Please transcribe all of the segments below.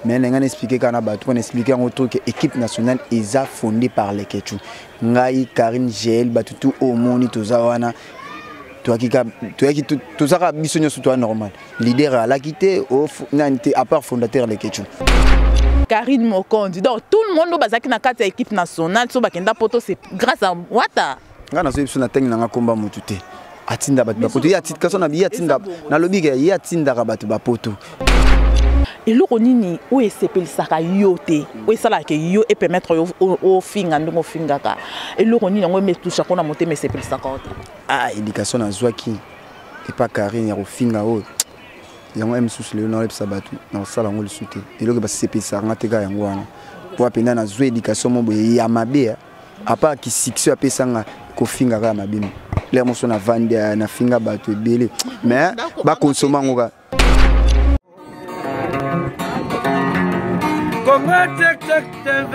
mais on a expliqué qu'on a battu, on a expliqué en autre que l'équipe nationale est fondée par les Ketchou. Ngai, Karine, Gel, battu tout au monde, tout ça, toi qui tout ça, bisogno sur toi normal. Leader à la quitté, à part fondateur les Ketchou. Karine Mokonzi, donc tout le monde bazaki na kati équipe nationale, so bakenda poto c'est grâce à Wata. Ngana so biso na tengi na komba mutute. Atinda batu bapoto, ya titka so na biya tinda na lobi ke ya tinda ka batu bapoto. Et le ronini où est sepelisaka yote, où est ça là que yo et permettre au finga ndongo finga ka. Et le ronini ngo me toucha kona monter mais sepelisaka yote. Ah, éducation na zwaki et pas Karine ya finga o. Yango emsusu le na sabatu na sala ngo le souté. Et le que ba sepelisaka ngateka yango wana. Pour apenda na zwa éducation mo boye ya mabe. À part qui succès a pesanga ko finga ka mabimi. Les mosso na vande na finga batu ebele. Mais ba consommer ngoka. Congo tek tek TV,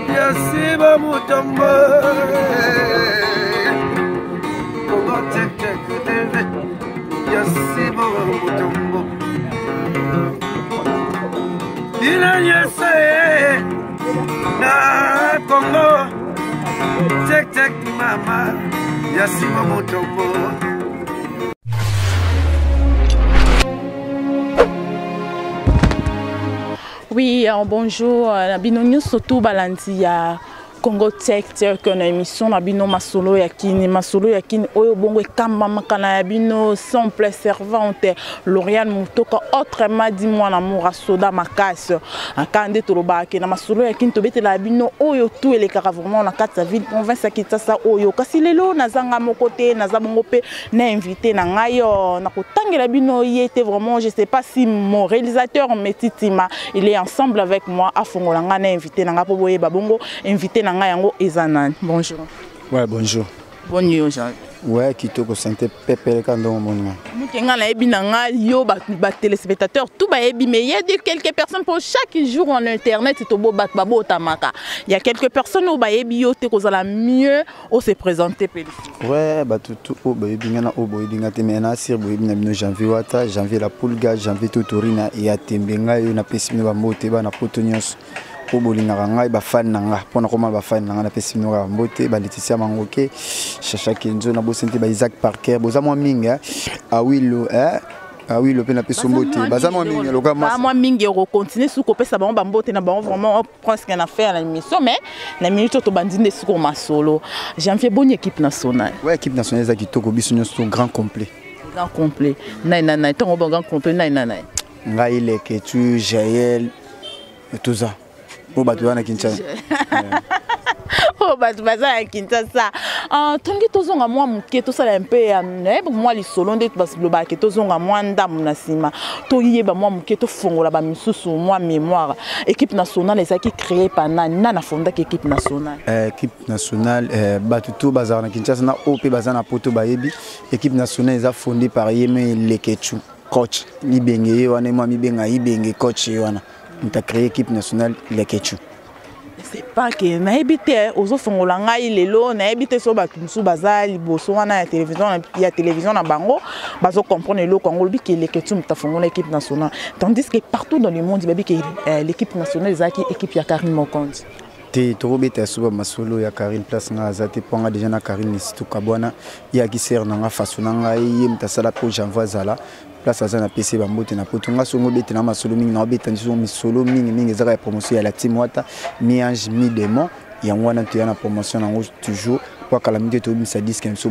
Yasiba Mutombo. Congo tek tek TV, Yasiba Mutombo. Dina yese na Congo tek tek mama, Yasiba Mutombo. Oui, bonjour. Bino surtout balantia Congo Tech que na émission na bino masolo yakini oyo bongo kamba makana ya bino simple servante Lauriane Mutoka autrement dit moi na mura soda makasi akande toloba ke na masolo yakini to betela bino oyo tout ele kara vraiment na kati ville province Kinshasa oyo kasi lelo nazanga mokote nazabongo pe na invité na ngayo na kotangela bino yete vraiment je sais pas si mon réalisateur Metitima il est ensemble avec moi à Fongolanga na invité na ngapo boye babongo invité na ngayango ezanan. Bonjour. Ouais, bonjour. Bonne nuit, Jean. Ouais, Kitoko santé pépé quand on monte. Mukenga na ebi nanga yo ba téléspectateurs tout ba ebi mais il y a quelques personnes pour chaque jour en internet to bo bat babo tamaka. Il y a quelques personnes au ba ebi yo te kozala mieux au se présenter péli. Ouais, ba tout au ba ebi ngana au bo ebi ngate mena sir bo ebi na bino janvier wata, janvier la pulga, janvier totorina et ya tembenga yo na pesimi ba mote ba na potonyos. Pour bolinga ngai ba fan nanga pona koma ba fan nanga na pesi noka mbote ba Laetitia Mangoke Chacha Kenzo na bosente ba Isaac Parker boza mwa minga awilo awilo pe na peso mbote baza mwa minga loka mas mwa mingi ro continuer sous kopesa ba mbote na ba vraiment presque na faire la émission mais na minute to bandine sous masolo janvier bonne équipe nationale. Ouais, équipe nationale za kitoko biso nyonso grand complet na ton grand complet na ngai le que tu Jaël tout ça. Oh bah tu vas na Kinshasa. Oh bah tu vas à Kinshasa. Tongi tozonga moi muke to sala un peu moi li solo nde parce que ba ke tozonga moi ndam na sima. To yeba moi muke to fongola ba misusu moi mémoire. Équipe nationale eza qui créé par na fonda équipe nationale. Équipe nationale ba tout bazar na Kinshasa na OP bazar na poto ba yebi. Équipe nationale eza fondée par Yeme Leketchou coach libenge wana moi mi benga ibenge coach wana. On a créé l'équipe nationale les Ketchou. C'est pas que na habité aux fongolanga ilelo na habité so ba musu bazali boso wana ya télévision na bango bazo comprendre le Congo bi que les Ketchou ta fongola l'équipe nationale tandis que partout dans le monde il que l'équipe nationale zaki équipe ya Karine Mokonzi. Te torobeta suba masolo ya Karine place nga azate ponga déjà na Karine situ kabwana ya kiser nga fasona nga yemta sala po janvier zala place azana PC ba mbote na potunga songo bete na masolo mingi na beta ndiso misolo mingi ezaka ya promotion ya la team wata miange mi demo ya ngwana to ya na promotion na toujours pour calamité to bimisa disque biso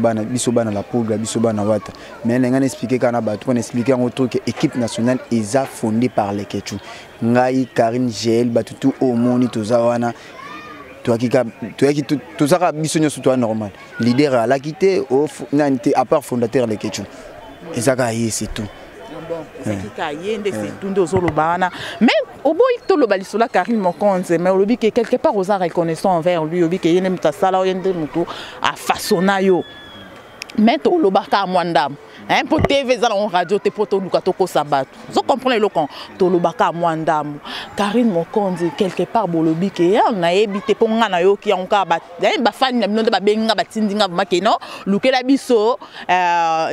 bana la poule biso bana wata mais nga expliquer kana ba to expliquer en autre que équipe nationale est fondée par les Ketchou ngai Karine Gel batutu au moni to zawana tout ça bisogno sur toi normal leader à la quitté à part fondateur les Ketchou et ça c'est tout. Mais au bout de le balisou la Karine Mokonzi mais au que quelque part aux reconnaissant envers lui au que il aime ta sala à façonner mais au lobaka mwandam hein pour TV za la radio te poto lukatoko sabat vous comprenez le con to lobaka mwandam Karine Mokonzi quelque part bolobi ke ya na ebité ponga na yo ki onka ba fan na bino ba benga batindinga makeno lukela biso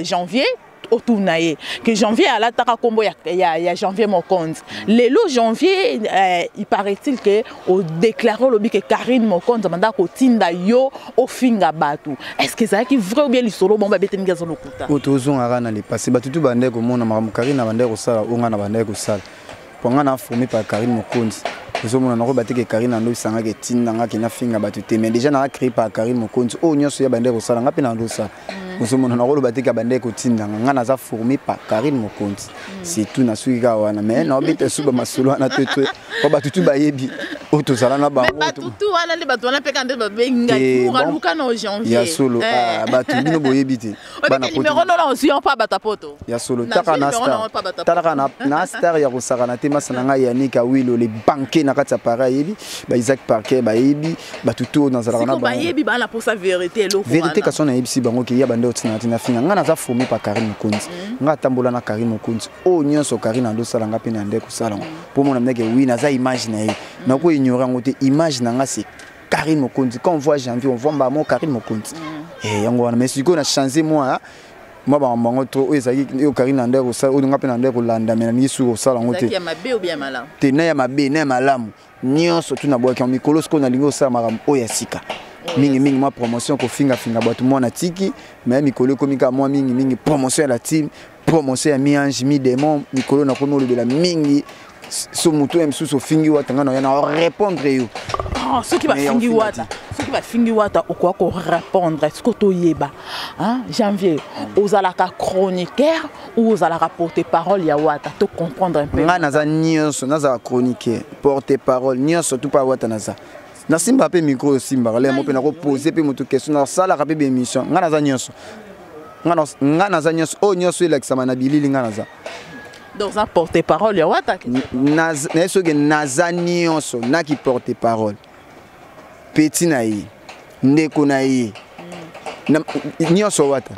janvier otunaye que janvier à la taka kombo ya janvier Mokonzi lelo janvier il paraît-il que au déclaré lobi que Karine Mokonzi manda ko tinda yo au finga batu est-ce que ça qui vrai ou bien lisolo bomba bete mingazo lokuta otozon arana le passé batutu bande ko mona maram Karine na bande ko sala onga na bande ko sala ponga na formé par Karine Mokonzi Nous avons que Karine Ando sanga ke tinanga ke na finga batute mais déjà na créé par Karine Mokonzi o nyonso ya bande ko sala ngapi na ndo sa nous avons na rolo bateka bande ko tinanga ngana za formé par Karine Mokonzi c'est tout na suika wana mais na obite suba masolo na tetwe ko batutu bayebi o to sala na bango batutu wana le batu wana peka nde babenga pour luka no janvier ya solo batu bino boyebi te bana numéro non on suit pas batapoto ya solo taka na star taka na star ya ko saka na tema sananga Yannick Awilo les banquiers na kati appareil yebi ba Isaac Parquet ba yebi batutu na zala na ba yebi ba na pour sa vérité lo vérité ka sona yebi si bango ke ya bande otina tina finga ngana za formé par Karine Mokonzi nga tambola na Karine Mokonzi o nyonso Karine ando sala ngapi na ndeko sala pour mon amneke oui na za image na ye na ko ignorer ngote image na nga c'est Karine Mokonzi quand on voit janvier on voit mbamo Karine Mokonzi et yango na mais siko na changer moi ba mbango to ezaki yo Karine ndeko sala o ngapi na ndeko landa mais na misu ko sala ngote ya mabe ou bien malamu te na ya mabe na malamu nyonso tu na boaki en mikolo sko na lingo sala maram o ya sika mingi ma promotion ko finga batu mona tiki mais mikolo komika moi mingi promotion la team promotion ya mi ange mi démon mikolo na kono le la mingi so muto em so fingi watanga na répondre yo ce qui va fingi wata au quoi ko répondre ce que to yeba hein janvier aux alaka chroniqueur ou aux alaka porte-parole ya wata to comprendre un peu ngana za nyonso na za chroniqueur porte-parole nyonso tout pas wata na za na simba pe micro simba le mo pe na ko poser pe muto question na sala ka pe émission ngana za nyonso o nyonso ile kisama na bilili ngana za dans un porte-parole ya wata na so que naza nyonso na ki porte-parole petit na yi ndeko na yi nyonso wata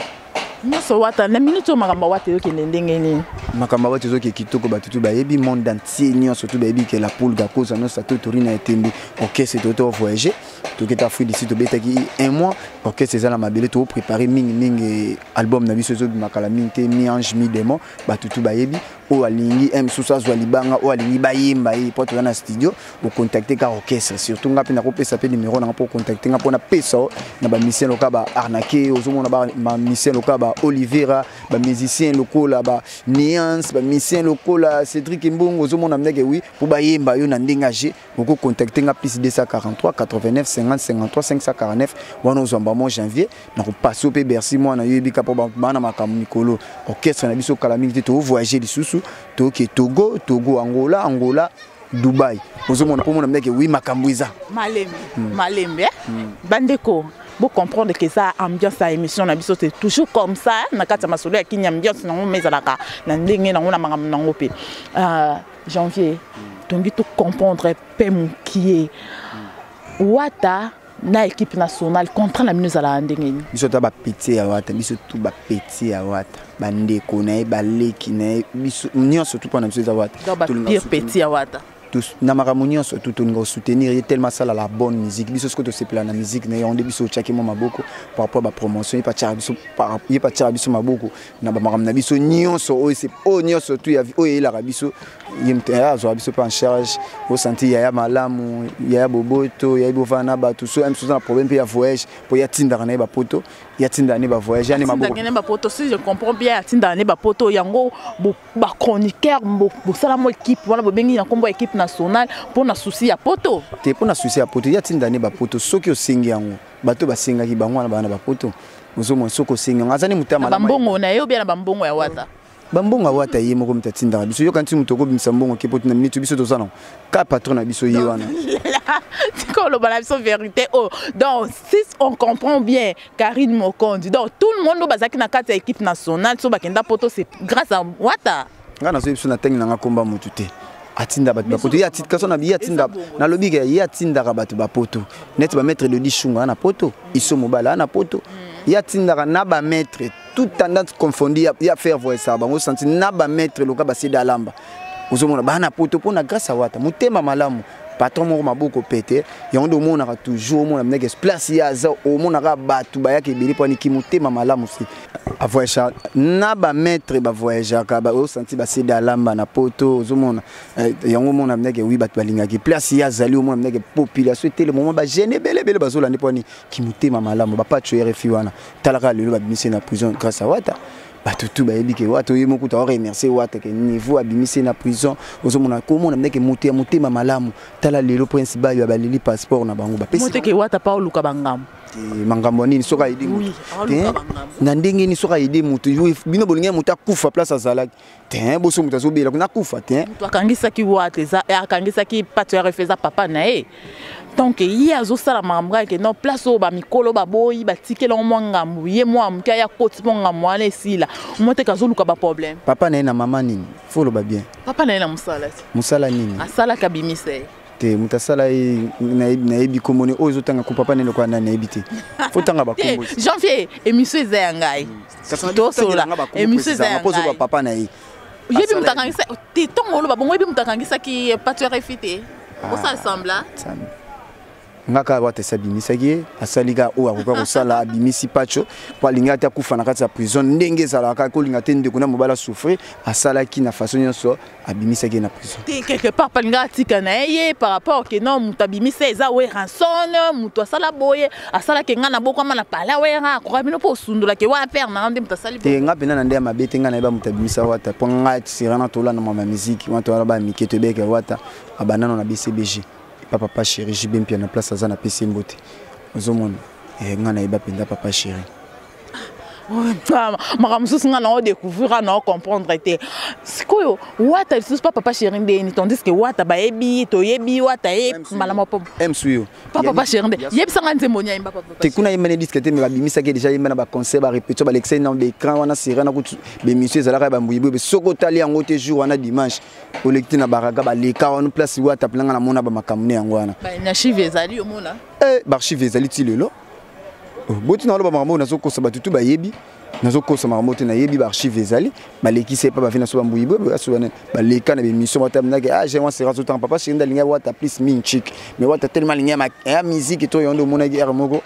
nyonso wata na minute makamba wata yo kende ndenge ni makamba wata zo ke kitoko batutu bayebi monde entier nyonso tu bayebi ke la poule ga cause no sato torina etembi OK c'est toto voyager to ke ta fui d'ici to betaki un mois OK c'est ça la mabele to préparer mingi album na biso zo makala mingi mi ange mi démon batutu bayebi o alingi m susa zo libanga o alingi bayemba e poto na studio o contacter ka orchestre surtout ngapi na ko pesa pe numéro na pour contacter nga pona pesa na ba musicien loka ba arnaquer ozomona ba musicien loka ba Olivera ba musicien lokola ba Nuance ba musicien lokola Cédric Mbongo ozomona mneke oui pour bayemba yo na ndengagé oko contacter nga plus 243 89 50 53 549 wana ozomba mo janvier na ko passer pe Bercy moi na yebi ka po bana makamu Nikolo orchestre na biso kala mingi to voyager lisusu to ke Togo Angola Dubaï ozomona po mona mneke oui makambuiza malembe bandeko vous comprendre que ça ambiance à émission na biso c'est toujours comme ça na kati masolo ya kinya ambiance na mezalaka na ndenge na ngona mangam na ngope janvier tongi to comprendre pe mukie wata na équipe nationale contre la minute à la ndenge biso ta ba petit ya wata biso tout ba petit ya wata bandeko na ba leki na biso nyonso tout pendant biso za wata tout le petit ya wata na maramunion surtout on soutenir tellement ça la bonne musique biso ce que se plan la musique na on biso chaki mo maboko par rapport à la promotion pas tcha biso par pas tcha biso maboko na ba maram na biso nyonso o c'est o nyonso tout ya o la biso yimta zo biso pas en charge au senti ya malamu ya boboto ya bovana ba tout so même sous un problème pe ya voyage pour ya tinda na ba poto ya tinda ne ba voyage ya ne maboko tinda ne ba poto si je comprends bien tinda ne ba poto yango ba chroniqueur bo sala mo équipe wala bo bengi na kombo équipe national pour na souci ya poto te pour na souci ya poto ya tinda ne ba poto soki o sengi yango bato ba senga ki bango na bana ba poto ozomo soko senga ngazani mutama na bambongo na yo bien na bambongo ya wata bambonga wata ye moko mtatinda biso yo kanti mutoko bimisa mbongo ke poto na minute biso tozana ka patron na biso ye wana quand le balance vérité oh donc si on comprend bien Karine Mokonzi donc tout le monde bazaki na kati ya équipe nationale so bakenda poto c'est grâce à wata ngana so biso na tengi na komba mutu te atinda bat ba poto ya titka so na bi atinda na lobi ke ya tinda ka bat ba poto net ba mettre de dishunga na poto iso mobala na poto ya tinda na ba mettre toute tendance confondue ya faire voir ça bango senti na ba mettre loka ba sida lamba ozomona bana poto pona grâce à wata mutema malamu patron moko maboko pété yondo monaka toujours mona mneke place ya za o monaka batu bayaki ebeli poni kimutema malamu si a voyager na ba maître ba voyager ka ba o senti ba sida lamba na poto ozomona yango mona mneke wi batu balingaki place ya zali o mona mneke population tele moment ba gêner bele bazola ni poni kimutema malamu ba patcho RFI wana talaka lelo ba bimise na prison grâce à Wata batutu bayebi ke Wata yemo kuta o remercier Wata ke niveau abimise na prison ozomona komo na mneke mutema malamu tala lelo prince ba yo balili passeport na bango ba pesi mote ke Wata pa oluka bangam mangambo nini soka idi mutu na ndenge ni soka idi mutu bino bolinga mutu akufa place azalaki te boso mutu azobela kuna kufa te mutu akangisaki Wata eza akangisaki pato ya refeza papa na ye donc ye azosala makambo kaka ke non place oyo bamikolo baboyi batikela mwa ngambu ye mwa moke aya koti mpo ngambu wana esila omoteka azoluka baproblème papa na ye na mama nini fo loba bien papa na ye na mosala ti mosala nini asalaka bimisa ye te mutasala nayebi komone oyo ezotanga ko papa nene kwa nani nayebi te fotanga bakombo janvier émission eza ya ngai tosola émission eza ya ngai papa na ye yebi mutakangisa te tongo oloba bongo yebi mutakangisaki pato ya refi te osala sembla ngaka Wata sabimisaki asalika o akoka kosala abimisi pacho po alinga ta kufa na kati ya prison ndenge ezalaka kolinga te ndeko na mobala souffrir asalaki na façon nyonso abimisaki na prison te quelque part palinga atika na ye par rapport ke non mutu abimisa eza we rançon mutu asala boye asalaki nga na bokama na pala wera akoka bino mpo osundola ke wa père na nde mutu asali te nga pena na nde ya mabe te nga na yeba mutu abimisa Wata po nga sirana tolanda mama miziki wana toala ba miketo ebeke Wata abanano na BCBG papa chéri j'ai bien na place azana PC mbote ozomona ngana yeba penda papa chéri makamususu nga na découvrir na comprendre te sikoyo Wata lisusu pa papa chéri ndeni tandis que Wata bayebi toyebi Wata ye malama pop suyo papa chéri nde yebisanga nzembo nya imba papa te kuna yemene discuter me babimisaki déjà yemena ba concert ba répétition ba l'excès dans l'écran wana sirena ko be monsieur zalaka ba mbuyibo be sokotali yango te jour wana dimanche olekti na baraga ba leka wana place Wata planga na mona ba makamune yango wana ba na archive ezali omona ba archive ezali ti lelo boti na lo ba makambo na zokosa batutu bayebi nazokosa makambo te na yebi ba archive ezali balekise pa ba vina so ba mbuyibo ba so ba leka na be mission Wata mnake j'ai moi c'est razotant papa chéri linga Wata plus minchik mais Wata tellement linga ma musique to yondo mona gi moko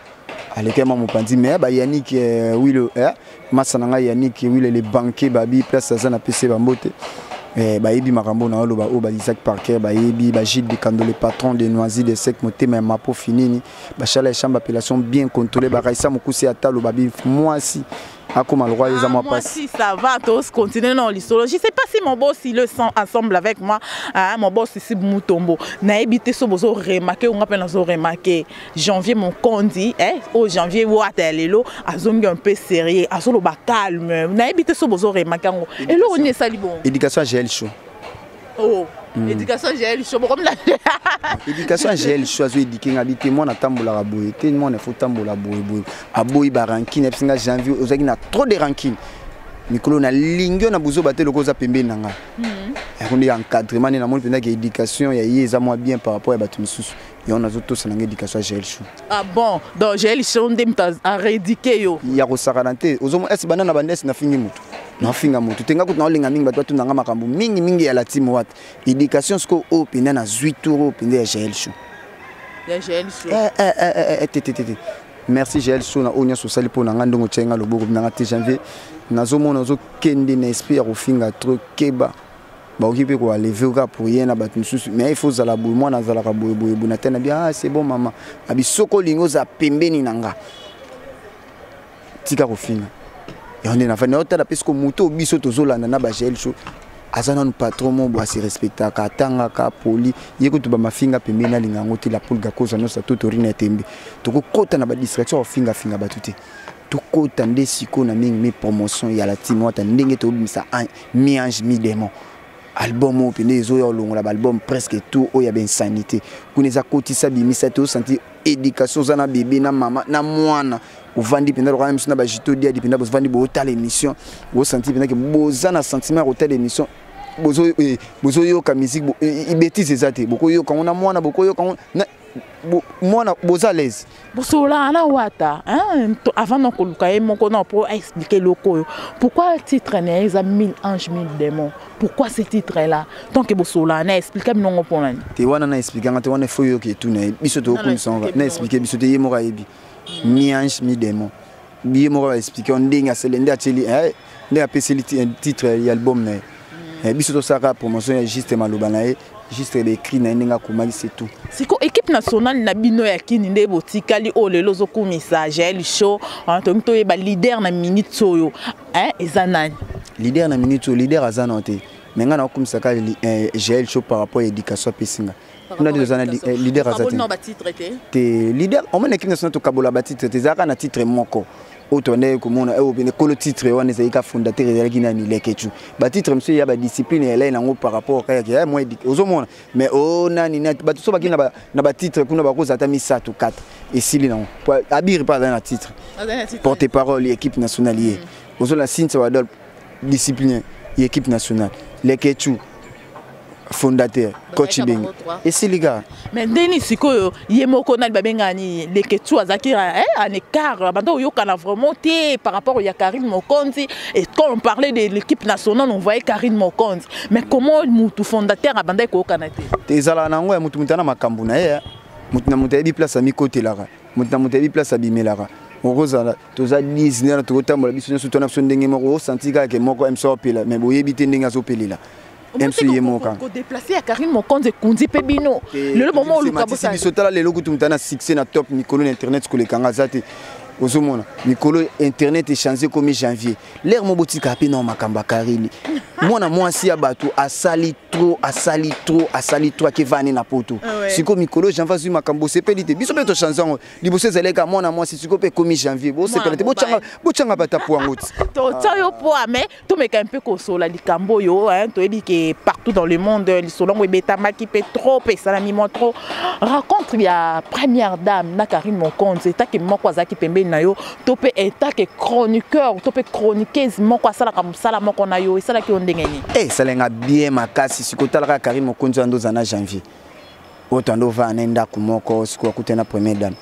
aleka ma mopandi mais ba Yannick wilo masananga Yannick wilo les banquiers babi place ça na PC ba mbote bayebi makambo na oloba o ba Isaac Parker bayebi ba Gilles de Kando le patron de Noisy de Sec motema mapo finini ba chala chambre appellation bien contrôlée ba Raissa Mokusi atalo babi moi si akoma le roi les amours passe si ça va tous continuer dans l'histoire je sais pas si mon boss il le sent ensemble avec moi mon boss ici Mutombo na ebité so bozo remarquer on appelle zo remarquer janvier mon condi au janvier Wata lelo azongi un peu sérieux azolo ba calme na ebité so bozo remarquer ngo et là on est sali bon éducation GL show oh éducation GL show comme la éducation GL show azo éduquer ngabité moi na tambola raboye te moi na faut tambola boye aboyi ba rankine pinga janvier ozaki na trop de rankine mikolo na lingio na buzo baté lokoza pembe nanga akundi encadrement na moni penda ke éducation ya yeza moi bien par rapport à batu misusu yo na zoto sananga éducation GL show ah bon donc GL show ndem ta a rééduquer yo ya ko sakanante ozomo es banana bandesi na fingi mutu na finga mutu tenga kutu na olinga mingi batu nanga makambo mingi ya la team Wata éducation sko o penda na 8 tours penda ya GL show ya GL show merci GL show na onya sociali po na ngandongo tsenga loboko na te janvier nazomona zo kende na esprit ya kofinga trop keba ba okipe ko lever ka pour yena batu misusu mais il faut zala boy moi na zala ka boy na tena bien c'est bon maman abi soko lingo za pembeni nanga tika kofinga yonde na fana otala pesko muto biso tozolanda na ba GL show azana no patron mo bo se respecta ka tanga ka poli yeko to ba mafinga pembeni na linga ngoti la pulga koza no sa totorina tembe toko kota na ba distraction finga batuti tukota nde siko na mingi mi promotion ya la team Wata ndenge to bimisa mi ange mi démon album o pende zo yo longola ba album presque tout o ya ben sanité kuneza kotisa bimisa to senti éducation zana bébé na mama na mwana ovandi penda lo même na ba jito dia di penda bo vandi bo ta l'émission o senti penda ke bozana sentiment o ta l'émission bozo yo ka musique bo bêtise ezate boko yo ka ona mwana boko yo ka mwana boza l'aise bosola na wata hein avant non koluka ye moko non pour expliquer loko pourquoi le titre n'est pas 1000 anges 1000 démons pourquoi ce titre là donc bosola na expliquer non pour nani te wana na expliquer ngate wana foyo ke tout na biso to ko nsonga na expliquer biso te ye moko yebi 1000 anges 1000 démons biye moko expliquer on ndinga selende ateli ne apeseli titre ya album na biso to saka promotion ya juste maloba na ye juste écrit na ndinga komaki c'est tout siko équipe nationale na bino ya kini nde botikali o lelo zo ku message el show en tant que ba leader na minute soyo ezanani leader na minute leader azana te mais ngana okumisa ka GL show par rapport à éducation pesinga on a des années leader azana te leader on mena équipe nationale to kabola ba titre te zaka na titre moko autonné comme on a le titre on est ka fondateur de qui nani lekechu ba titre monsieur ya ba discipline elle nango par rapport à moi ozomona mais on nani ba tout so ba kina na ba titre kuna ba koza ta misato 4 et sili non abir pas dans la titre porte-parole équipe nationale liée ozola sinza wadol discipline équipe nationale lekechu fondateur coach bing et si les gars mais Denis sikoyo yemoko na babengani leketu azakira en écart bando yokana vraiment par rapport à Karine Mokonzi et quand on parlait de l'équipe nationale on voyait Karine Mokonzi mais comment mutu fondateur abanda ko kanate ezala nango ya mutu mutana makambu na ye mutu na mutu bi place ami côté là mutu na mutu bi place abimelara okozala toza 10 na to tambola biso nso tona biso ndenge moko santika ke moko emso pela mais boyebi te ndenge azopelela ko déplacer à Karine Mokonzi kundi pe bino le moment où le kabota biso tala lelo kutu mutana succès na top mikolo na internet ko le kanga zate ozomona mikolo internet échangé comme janvier l'air mo botika pe na makamba Karine mwana mwasi ya bato asali trop ke vani na poto siko mikolo janvier zu makambo sepelite biso beto chanson liboso zeleka mwana mwasi siko pe comme janvier bo sepelite bo changa bata po ngoti to tayo po mais to meka un peu ko sola likambo yo to ebi que partout dans le monde li solongo beta maki pe trop pe salami mo trop raconte ya première dame na Karine Mokonzi ta ke moko azaki pembe na yo to pe eta ke chroniqueur to pe chroniqueuse moko asala ka musala moko na yo esala ki ondengeni salenga bien makasi sikotala ka Karine Mokonzi ando zana janvier otando va nenda kumoko siko kutena première dame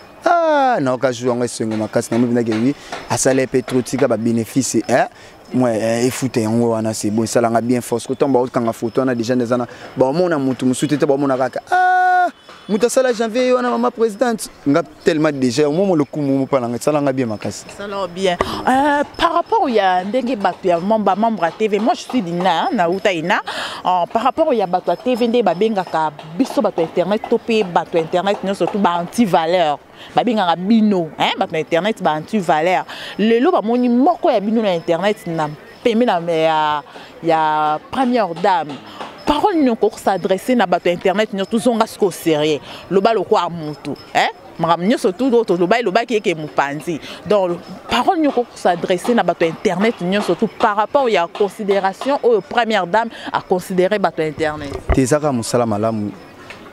na okazu ngo sengo makasi na mubina ke wi asale petrotika ba bénéfice moi efute yango wana c'est bon salanga bien force kotomba okanga photo na déjà ndezana ba mona mutu musute te ba mona kaka muta sala janvier wana mama présidente nga tellement déjà au moment le coup mo palanga salanga bien makasi salanga bien par rapport ya ndenge batu ya membre à TV moi je suis dina na utaina par rapport ya batu à TV ndé ba bengaka biso batu internet topé batu internet non surtout ba anti valeur ba bengaka bino batu internet ba anti valeur lelo ba moni moko ya bino na internet na pembe na ya première dame parole nous ko s'adresser na bato internet nous tous on gasko sérieux le balo kwa mutu maramnyo surtout d'autres le ba qui est mupanzi donc parole nous ko s'adresser na bato internet nous surtout par rapport à considération aux première dame à considérer bato internet tezaka musala malamu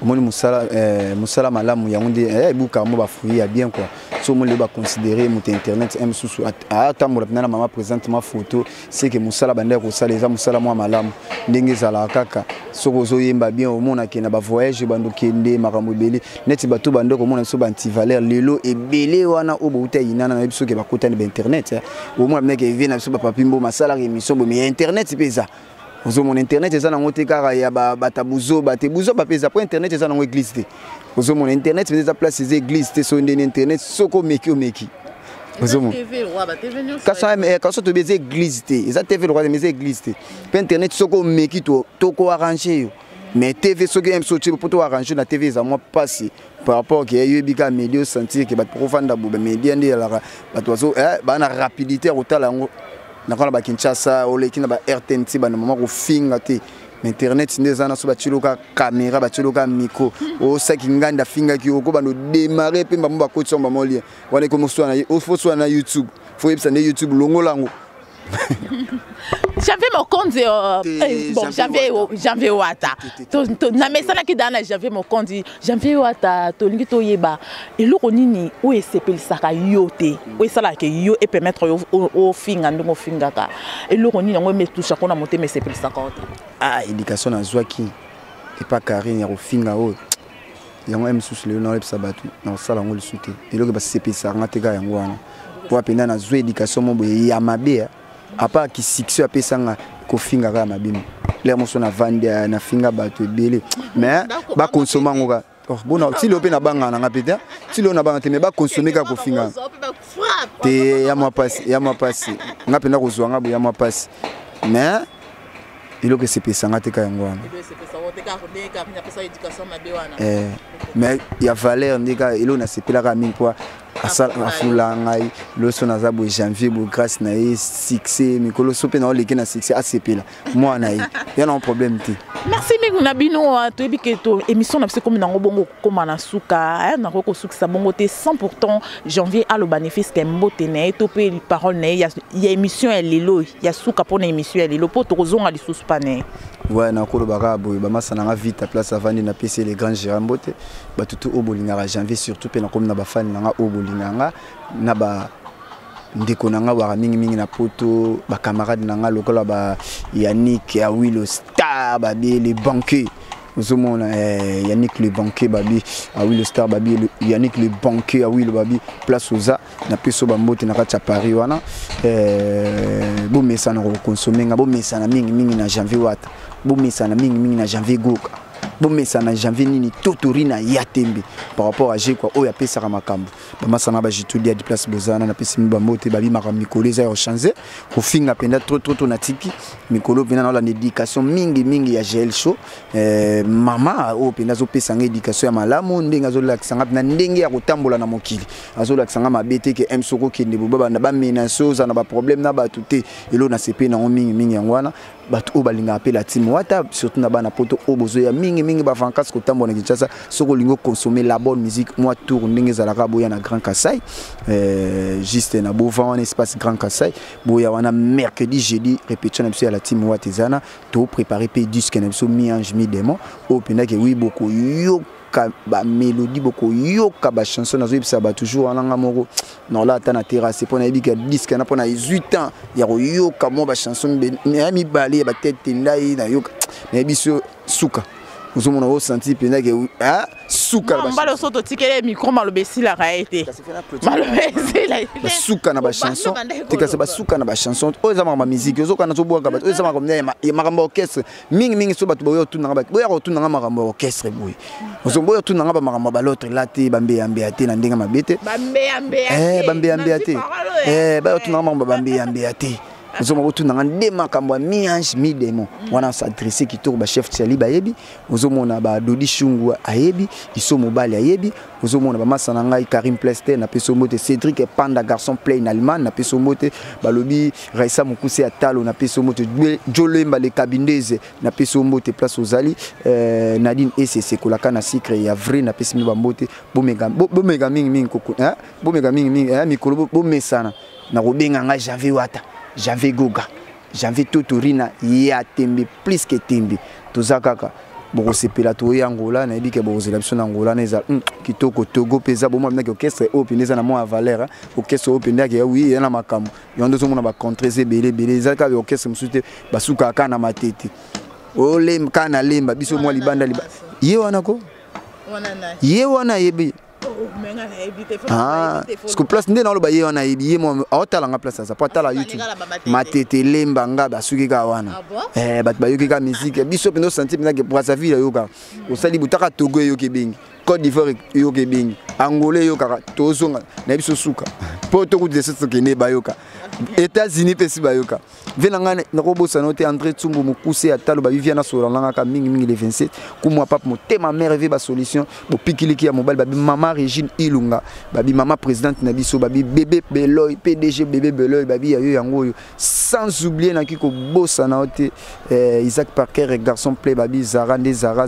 omoni musala malamu ya nde ebuka mo ba fruit ya bien quoi so mo le ba considérer mut internet msusu atambola pena mama présente ma photo c'est que musala bande ko sala eza musala mo malamu ndenge zala kaka soko zo yemba bien omona ke na ba voyage bando kende makambo bele neti bato bande ko mona so ba anti valeur lelo ebele wana obo uta inana na biso ke ba kota ni internet omona mneke vina biso ba papimbo masala émission bo mais internet peza ozo mon internet eza nango te kaka ya batabuzo batebuzo bapeza po internet eza nango église te ozo mon internet eza place eza église te so ndeni internet soko meki ozo mon TV roi ba TV news kaso to beze église te eza TV roi mais église te pe internet soko meki to ko arranger yo mais TV soko em so pour to arranger na TV eza moi passer par rapport que yebika média sentir que ba profanda bo média ndi la ba to ba na rapidité otala ngo nakona ba Kinshasa olekina ba RTNT ba mama ko finga te internet ndezana so ba chiloka caméra ba chiloka micro o saki nganda finga ki ko ba no démarrer pe mbamba ko tsomba molia wana ko muswana o fo na YouTube fo yebisa na YouTube longolango Janvier Mokonzi bon Janvier wata na mesana ki dana Janvier Mokonzi Janvier wata to lingi to yeba eloko nini o esepelisaka yo te o esala ke yo e permettre o finga ndongo finga ka eloko nini ngo metusha kona motema esepelisaka te éducation na zwaki et pas Karine ya ko finga o yango msusu lelo na lepsa batu na sala ngol sute eloko ba sepesa ngateka yango wana kwa penda na zwe éducation mo ya mabe apa ki succès apesa nga ko finga ka mabimi le mo sona vande na finga batu ebele mais ba consommer ngoka bon si le pe na banga na ngapeta si le na banga te mais ba consommer ka ko finga te ya moi passe ngapenda ko zwa ngabo ya moi passe mais il que c'est pesa ngateka yango wana mais il y a valeur ndika ilo na sepela ka mingi kwa asala afula ngai loso na zabo janvier bo grâce na succès mikolo sope na oleke na succès asepela moi na y a un problème ti merci mingi na bino to ebike to émission na comme na ngobongo koma na suka na ko suka bongo te 100% janvier a le bénéfice que mbote na to pe parole na ya émission elelo ya suka pour na émission elelo po to kozonga li suspane ouais na ko baka boy ba masana nga vite place avant na PC les grands gérants mbote ba tutu obolinga janvier surtout pe na comme na ba fan na obolinga na ba ndeko nanga wa mingi na poto ba camarade nanga lokola ba Yannick ya Willow Star ba les banquiers Ozomona Yannick le banquier babi a Willow Star babi Yannick le banquier a Willow babi place oza na peso ba mbote na kati ya Paris wana bo mesa na ko consommer nga bo mesa na mingi na janvier wata bo mesa na mingi na janvier goka bon mais ça na janvier nini totorina yatembe par rapport à j'ai quoi o ya pesa makambo ba masana ba jitudi ya place bozana na pesa mba mote babi makamikolo za yo changer ko finga penda trop na tiki mikolo pena na la éducation mingi ya gel show mama o penda zo pesa nga éducation ya malamu ndenga zo lakisanga na ndenge ya kotambola na mokili azo lakisanga mabete ke msoko kende boba na ba menace za na ba problème na ba tuté elo na CP na mingi yangwana batu o balinga apela team wata surtout na bana poto o bozo ya mingi ba vacances ko tambo na Kinshasa soko lingo consommer la bonne musique moi tour ndenge za la boya na Grand Kassai juste na bovan en espace Grand Kassai boya wana mercredi jeudi répétition na la team watezana to préparer pe disque na biso mi ange mi démon o penda ke oui beaucoup yo ba mélodie beaucoup yoka ba chanson na zo bisa ba toujours ananga moko non là ta na terrasse pour na bika disque na pour na 18 ans ya yoka mo ba chanson mi bali ba tête lai na yoka na biso suka vous avez ressenti que ah souka ba soto tikele micro malobesi la raete malobesi la souka na ba chanson tikase ba souka na ba chanson o za ma musique zo kana zo boka ba o za ma comme ya makambo orchestre mingi so bato boyo tuna ba boya tuna nga makambo orchestre boy ozo boyo tuna nga ba makambo ba l'autre là te bambe ambe ate na ndenga mabete bambe ambe ate ba tuna nga makambo bambe ambe ate Nous avons retourné dans des makambo mi ange mi démon. On a s'adressé qui tourne chef Tiali Bayebi. Nous avons na Dodi Chungu Ayebi, Iso Mobali Ayebi. Nous avons na Masanangai Karim Plester, na peso mote Cédric Panda garçon play en allemand, na peso mote Balobi Raissa Mukuse Atalo, na peso mote Jolemba le Kabindeze, na peso mote place aux Ali, Nadine ECC Kolaka na Sikre ya vrai na peso mi bambote bomega mingi koko, hein? Bomega mingi mikolo bomesana. Na robenga nga janvier wata. Janvier goga, janvier totorina ya tembe plus que tembe. Tozakaka boko sepela to yangola na ebike boko zelapso na ngola na eza kitoko Togo peza bo mwa orchestre open eza na mwa valeur orchestre open ndake ya oui na makambo yondo zo mona ba contreze belé zaka orchestre msute basuka kana matete ole mkana lemba biso mwa libanda ye wana ko ye wana yebi parce que place ndena loba ye wana yebi mo otala nga place ça pas la YouTube matete lemba nga basuki ka wana bat bayoki ka musique biso pendo sentir na ke pour sa vie yoka osali butaka Togo yoki bingi Côte d'Ivoire yoki bingi Angolais yoka tozonga na biso suka po to ku de ce que ne bayoka États-Unis pesi bayoka venanga na kobosa note André Tsumbu mukuse atalo ba vivia na solo langa ka mingi le 27 ku moi papa mo tema merveille ba solution bo pikiliki ya mobile babi mama Régine Ilunga babi mama présidente na biso babi bébé Beloy PDG bébé Beloy babi ya yo yango sans oublier na kiko bossa na ote Isaac Parker et garçon play babi Zara ne Zara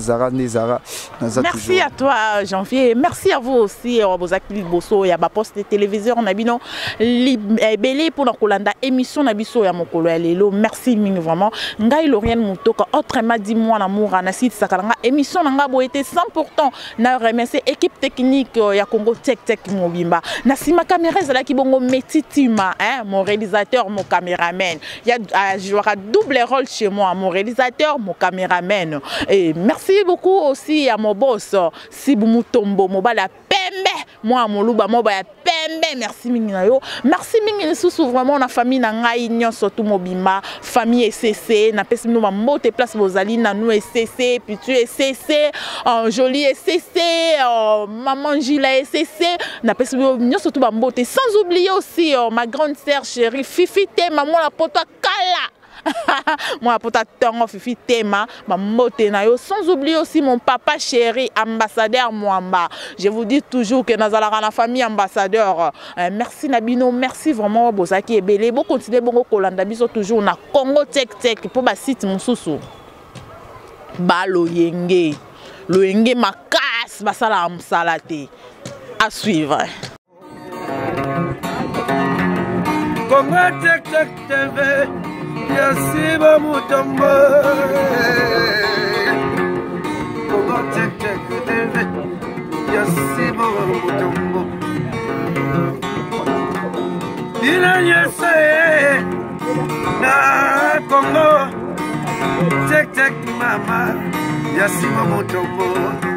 merci à toi Janvier merci à vous aussi vos actifs bosso ya ba poste téléviseur on a bino belé pour kolanda émission na biso ya mokolo ya lelo. Merci mingi vraiment. Ngai Lauriane Mutoka autrement dit moi l'amour na site sakalanga émission nanga bo été 100% na remercier équipe technique ya Congo Tech Mobimba. Na sima caméra zala ki bongo Metitima hein, mon réalisateur, mon caméraman. Il y a jouera double rôle chez moi, mon réalisateur, mon caméraman. Et merci beaucoup aussi à mon boss Sibou Mutombo, Mobala Pembe, moi mon louba Mobala Pembe, merci mingi na yo. Merci mingi sous vraiment na famille na ngai nyon surtout Mobimba, famille SCC, na pesi no mamote place bozali na nous SCC, puis tu SCC, joli SCC, maman Gila SCC, na pesi nyon surtout mamote, sans oublier aussi ma grande sœur chérie Fifi Tema, moi la poto kala. Moi pour ta tongo Fifi Tema mamote na yo, sans oublier aussi mon papa chéri ambassadeur Mwamba. Je vous dis toujours que nazalaka na famille ambassadeur. Merci Nabino, merci vraiment bozaki ebele. Bo continuer bongo kolanda biso toujours na Congo Tech pour ba site mususu. Ba loyenge. Loyenge makas basala msalate. À suivre. Congo Tech TV. Yasiba Mutombo Congo Tech TV Yasiba Mutombo Ina yese na Congo Tech mama Yasiba Mutombo